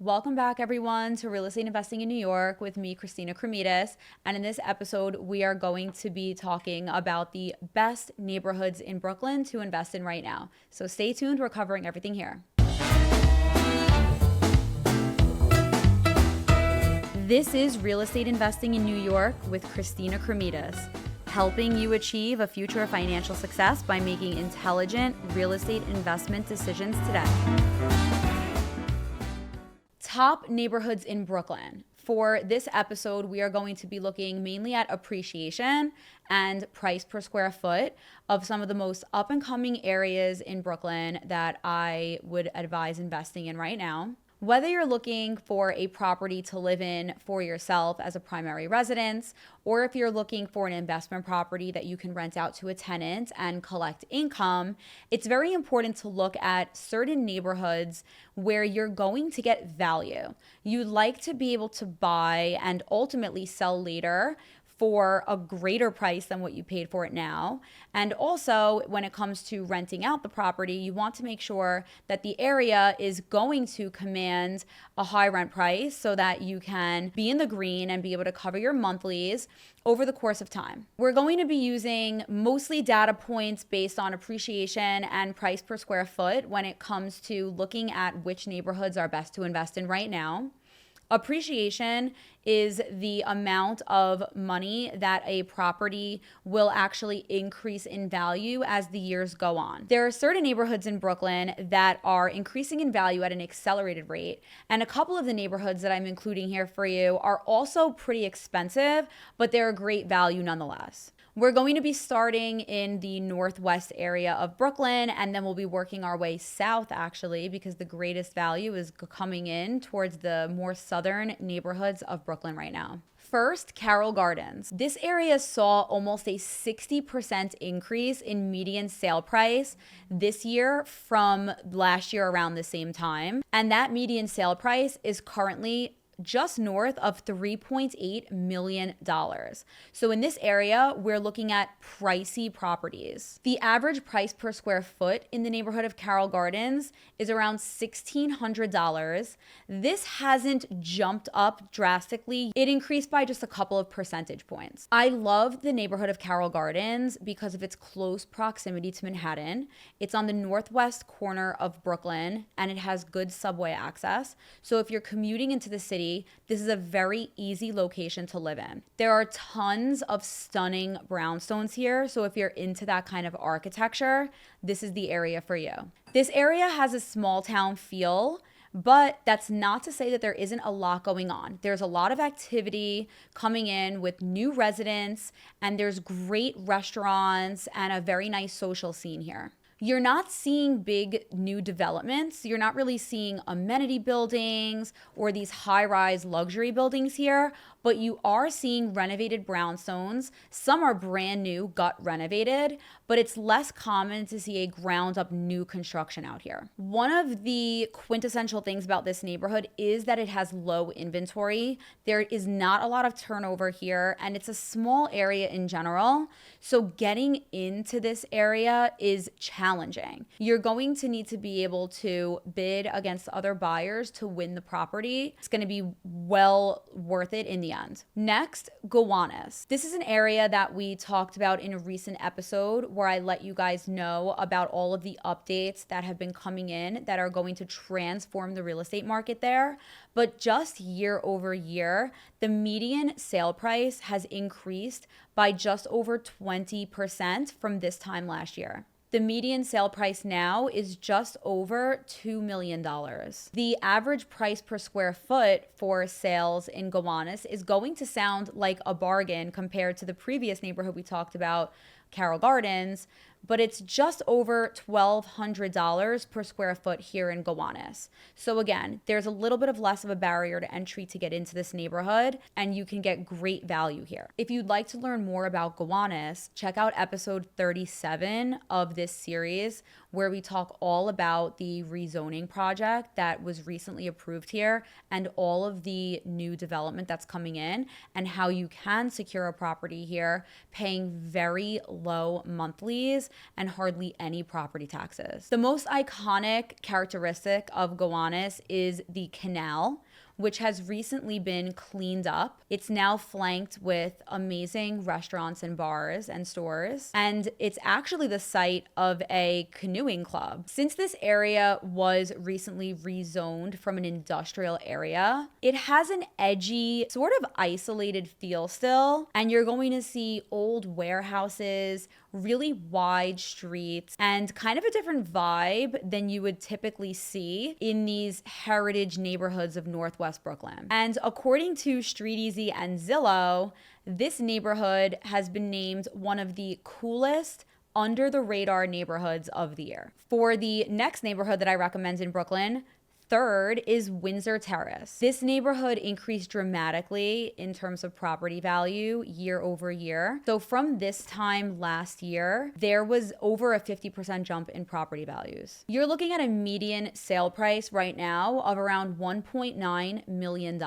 Welcome back, everyone, to Real Estate Investing in New York with me, Christina Cremidas. And in this episode, we are going to be talking about the best neighborhoods in Brooklyn to invest in right now. So stay tuned. We're covering everything here. This is Real Estate Investing in New York with Christina Cremidas, helping you achieve a future of financial success by making intelligent real estate investment decisions today. Top neighborhoods in Brooklyn. For this episode, we are going to be looking mainly at appreciation and price per square foot of some of the most up and coming areas in Brooklyn that I would advise investing in right now. Whether you're looking for a property to live in for yourself as a primary residence, or if you're looking for an investment property that you can rent out to a tenant and collect income, it's very important to look at certain neighborhoods where you're going to get value. You'd like to be able to buy and ultimately sell later for a greater price than what you paid for it now. And also, when it comes to renting out the property, you want to make sure that the area is going to command a high rent price so that you can be in the green and be able to cover your monthlies over the course of time. We're going to be using mostly data points based on appreciation and price per square foot when it comes to looking at which neighborhoods are best to invest in right now. Appreciation is the amount of money that a property will actually increase in value as the years go on. There are certain neighborhoods in Brooklyn that are increasing in value at an accelerated rate, and a couple of the neighborhoods that I'm including here for you are also pretty expensive, but they're a great value nonetheless. We're going to be starting in the northwest area of Brooklyn, and then we'll be working our way south, actually, because the greatest value is coming in towards the more southern neighborhoods of Brooklyn right now. First, Carroll Gardens. This area saw almost a 60% increase in median sale price this year from last year around the same time. And that median sale price is currently just north of $3.8 million. So in this area, we're looking at pricey properties. The average price per square foot in the neighborhood of Carroll Gardens is around $1,600. This hasn't jumped up drastically. It increased by just a couple of percentage points. I love the neighborhood of Carroll Gardens because of its close proximity to Manhattan. It's on the northwest corner of Brooklyn, and it has good subway access. So if you're commuting into the city, this is a very easy location to live in. There are tons of stunning brownstones here, so if you're into that kind of architecture, this is the area for you. This area has a small town feel, but that's not to say that there isn't a lot going on. There's a lot of activity coming in with new residents, and there's great restaurants and a very nice social scene here. You're not seeing big new developments. You're not really seeing amenity buildings or these high-rise luxury buildings here, but you are seeing renovated brownstones. Some are brand new, gut renovated, but it's less common to see a ground-up new construction out here. One of the quintessential things about this neighborhood is that it has low inventory. There is not a lot of turnover here, and it's a small area in general. So getting into this area is challenging. You're going to need to be able to bid against other buyers to win the property. It's going to be well worth it in the end. Next, Gowanus. This is an area that we talked about in a recent episode where I let you guys know about all of the updates that have been coming in that are going to transform the real estate market there. But just year over year, the median sale price has increased by just over 20% from this time last year. The median sale price now is just over $2 million. The average price per square foot for sales in Gowanus is going to sound like a bargain compared to the previous neighborhood we talked about, Carroll Gardens, but it's just over $1,200 per square foot here in Gowanus. So again, there's a little bit of less of a barrier to entry to get into this neighborhood, and you can get great value here. If you'd like to learn more about Gowanus, check out episode 37 of this series, where we talk all about the rezoning project that was recently approved here and all of the new development that's coming in and how you can secure a property here paying very low monthlies and hardly any property taxes. The most iconic characteristic of Gowanus is the canal, which has recently been cleaned up. It's now flanked with amazing restaurants and bars and stores, and it's actually the site of a canoeing club. Since this area was recently rezoned from an industrial area, it has an edgy, sort of isolated feel still, and you're going to see old warehouses, really wide streets, and kind of a different vibe than you would typically see in these heritage neighborhoods of Northwest Brooklyn. And according to StreetEasy and Zillow, this neighborhood has been named one of the coolest under the radar neighborhoods of the year. For the next neighborhood that I recommend in Brooklyn, third is Windsor Terrace. This neighborhood increased dramatically in terms of property value year over year. So from this time last year, there was over a 50% jump in property values. You're looking at a median sale price right now of around $1.9 million.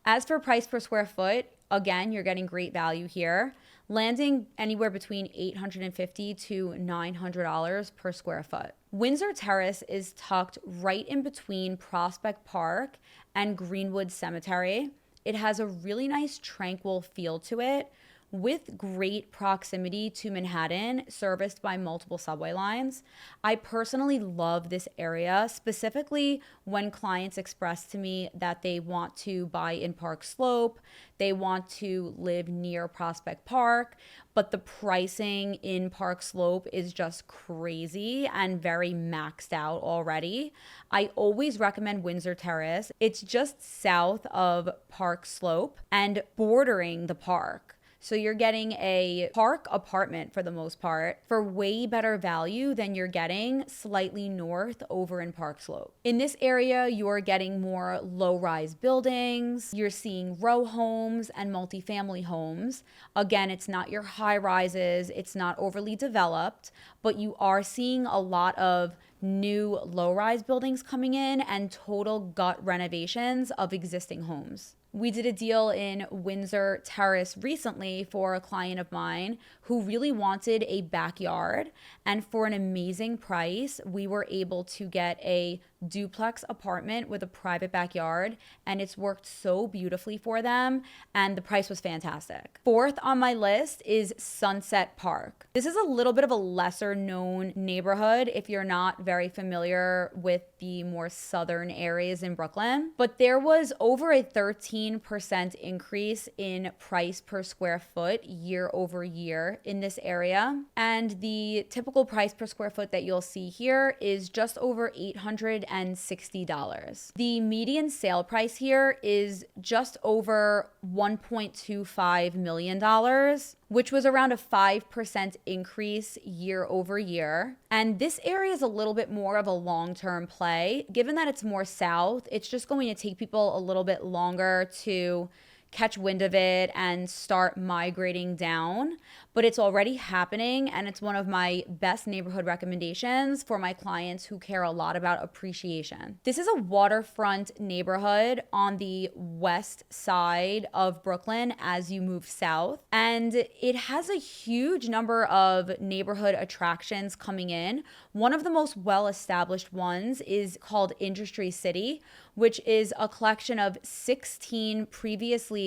As for price per square foot, again, you're getting great value here, landing anywhere between $850 to $900 per square foot. Windsor Terrace is tucked right in between Prospect Park and Greenwood Cemetery. It has a really nice tranquil feel to it, with great proximity to Manhattan, serviced by multiple subway lines. I personally love this area, specifically when clients express to me that they want to buy in Park Slope, they want to live near Prospect Park, but the pricing in Park Slope is just crazy and very maxed out already. I always recommend Windsor Terrace. It's just south of Park Slope and bordering the park. So you're getting a park apartment for the most part for way better value than you're getting slightly north over in Park Slope. In this area, you're getting more low-rise buildings. You're seeing row homes and multifamily homes. Again, it's not your high rises. It's not overly developed, but you are seeing a lot of new low-rise buildings coming in and total gut renovations of existing homes. We did a deal in Windsor Terrace recently for a client of mine who really wanted a backyard. And for an amazing price, we were able to get a duplex apartment with a private backyard, and it's worked so beautifully for them, and the price was fantastic. Fourth on my list is Sunset Park. This is a little bit of a lesser known neighborhood if you're not very familiar with the more southern areas in Brooklyn, but there was over a 13% increase in price per square foot year over year in this area, and the typical price per square foot that you'll see here is just over $860. The median sale price here is just over $1.25 million, which was around a 5% increase year over year. And this area is a little bit more of a long-term play. Given that it's more south, it's just going to take people a little bit longer to catch wind of it and start migrating down, but it's already happening, and it's one of my best neighborhood recommendations for my clients who care a lot about appreciation. This is a waterfront neighborhood on the west side of Brooklyn as you move south, and it has a huge number of neighborhood attractions coming in. One of the most well-established ones is called Industry City, which is a collection of 16 previously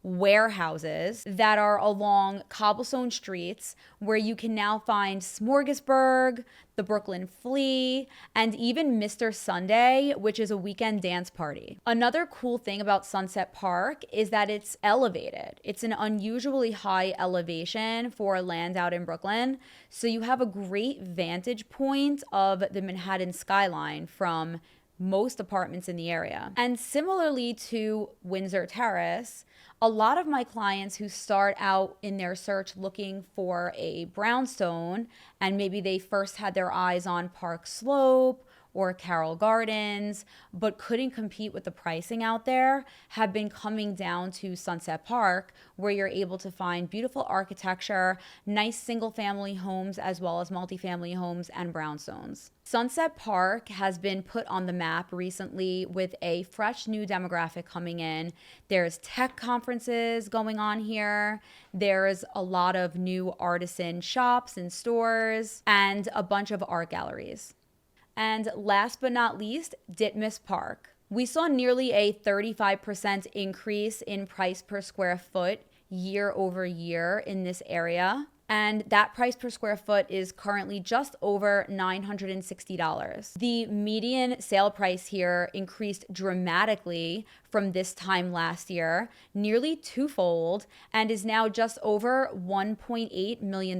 warehouses that are along cobblestone streets where you can now find Smorgasburg, the Brooklyn Flea, and even Mr. Sunday, which is a weekend dance party. Another cool thing about Sunset Park is that it's elevated. It's an unusually high elevation for land out in Brooklyn, so you have a great vantage point of the Manhattan skyline from most apartments in the area. And similarly to Windsor Terrace, a lot of my clients who start out in their search looking for a brownstone, and maybe they first had their eyes on Park Slope or Carroll Gardens, but couldn't compete with the pricing out there, have been coming down to Sunset Park, where you're able to find beautiful architecture, nice single family homes, as well as multifamily homes and brownstones. Sunset Park has been put on the map recently with a fresh new demographic coming in. There's tech conferences going on here. There's a lot of new artisan shops and stores and a bunch of art galleries. And last but not least, Ditmas Park. We saw nearly a 35% increase in price per square foot year over year in this area. And that price per square foot is currently just over $960. The median sale price here increased dramatically from this time last year, nearly twofold, and is now just over $1.8 million.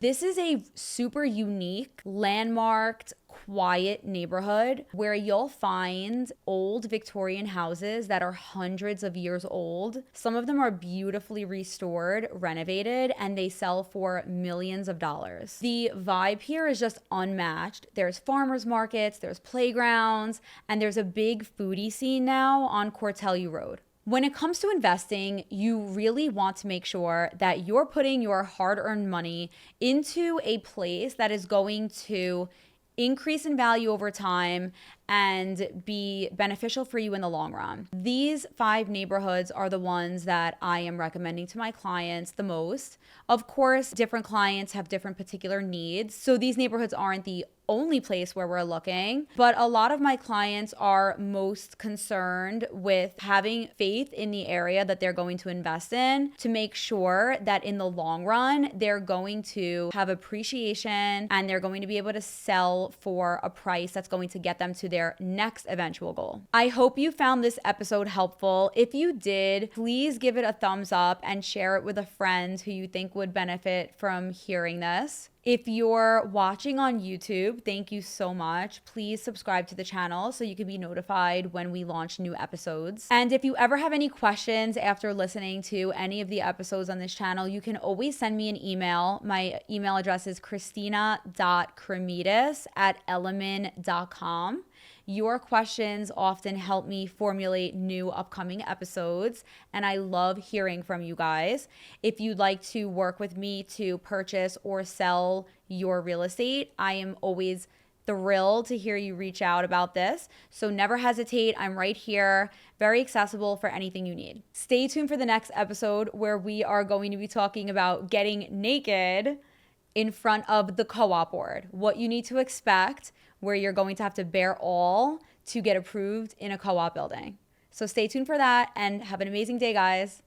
This is a super unique, landmarked, quiet neighborhood where you'll find old Victorian houses that are hundreds of years old. Some of them are beautifully restored, renovated, and they sell for millions of dollars. The vibe here is just unmatched. There's farmers markets, there's playgrounds, and there's a big foodie scene now on Cortelli Road. When it comes to investing, you really want to make sure that you're putting your hard-earned money into a place that is going to increase in value over time and be beneficial for you in the long run. These 5 neighborhoods are the ones that I am recommending to my clients the most. Of course, different clients have different particular needs, so these neighborhoods aren't the only place where we're looking, but a lot of my clients are most concerned with having faith in the area that they're going to invest in to make sure that in the long run, they're going to have appreciation and they're going to be able to sell for a price that's going to get them to their next eventual goal. I hope you found this episode helpful. If you did, please give it a thumbs up and share it with a friend who you think would benefit from hearing this. If you're watching on YouTube, thank you so much. Please subscribe to the channel so you can be notified when we launch new episodes. And if you ever have any questions after listening to any of the episodes on this channel, you can always send me an email. My email address is christina.cremidas@elliman.com. Your questions often help me formulate new upcoming episodes, and I love hearing from you guys. If you'd like to work with me to purchase or sell your real estate, I am always thrilled to hear you reach out about this. So never hesitate. I'm right here, very accessible for anything you need. Stay tuned for the next episode where we are going to be talking about getting naked in front of the co-op board, what you need to expect, where you're going to have to bear all to get approved in a co-op building. So stay tuned for that and have an amazing day, guys.